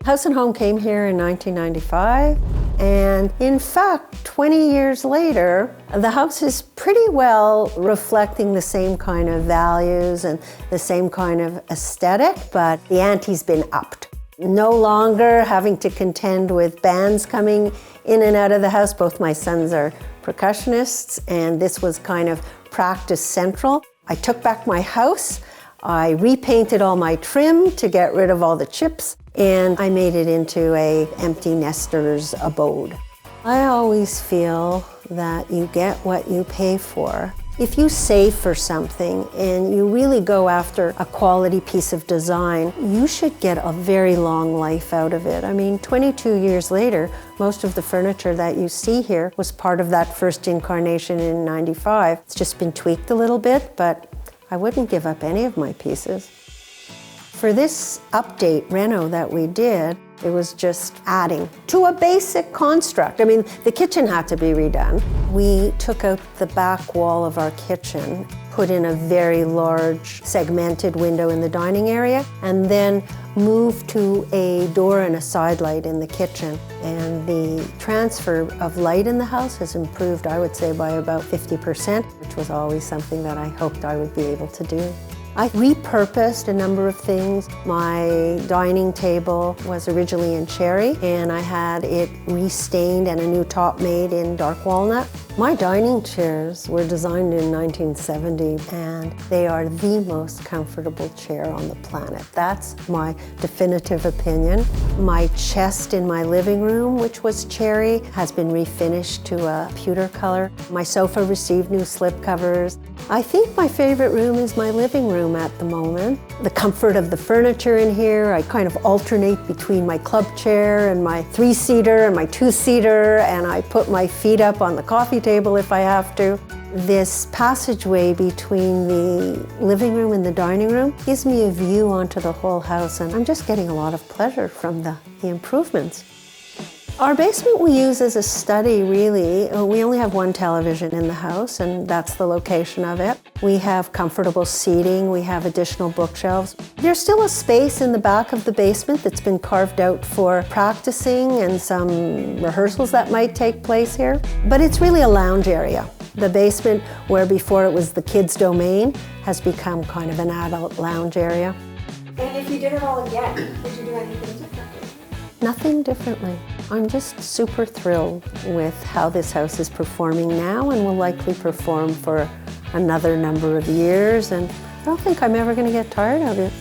House and Home came here in 1995, and in fact, 20 years later, the house is pretty well reflecting the same kind of values and the same kind of aesthetic, but the ante's been upped. No longer having to contend with bands coming in and out of the house. Both my sons are percussionists, and this was kind of practice central. I took back my house, I repainted all my trim to get rid of all the chips, and I made it into an empty nester's abode. I always feel that you get what you pay for. If you save for something and you really go after a quality piece of design, you should get a very long life out of it. I mean, 22 years later, most of the furniture that you see here was part of that first incarnation in '95. It's just been tweaked a little bit, but I wouldn't give up any of my pieces. For this update reno that we did, it was just adding to a basic construct. I mean, the kitchen had to be redone. We took out the back wall of our kitchen, put in a very large segmented window in the dining area, and then moved to a door and a side light in the kitchen. And the transfer of light in the house has improved, I would say, by about 50%, which was always something that I hoped I would be able to do. I repurposed a number of things. My dining table was originally in cherry, and I had it restained and a new top made in dark walnut. My dining chairs were designed in 1970, and they are the most comfortable chair on the planet. That's my definitive opinion. My chest in my living room, which was cherry, has been refinished to a pewter color. My sofa received new slip covers. I think my favorite room is my living room at the moment. The comfort of the furniture in here, I kind of alternate between my club chair and my 3-seater and my 2-seater, and I put my feet up on the coffee table if I have to. This passageway between the living room and the dining room gives me a view onto the whole house, and I'm just getting a lot of pleasure from the improvements. Our basement we use as a study, really. We only have one television in the house, and that's the location of it. We have comfortable seating, we have additional bookshelves. There's still a space in the back of the basement that's been carved out for practicing and some rehearsals that might take place here. But it's really a lounge area. The basement, where before it was the kids' domain, has become kind of an adult lounge area. And if you did it all again, would you do anything differently? Nothing differently. I'm just super thrilled with how this house is performing now and will likely perform for another number of years, and I don't think I'm ever going to get tired of it.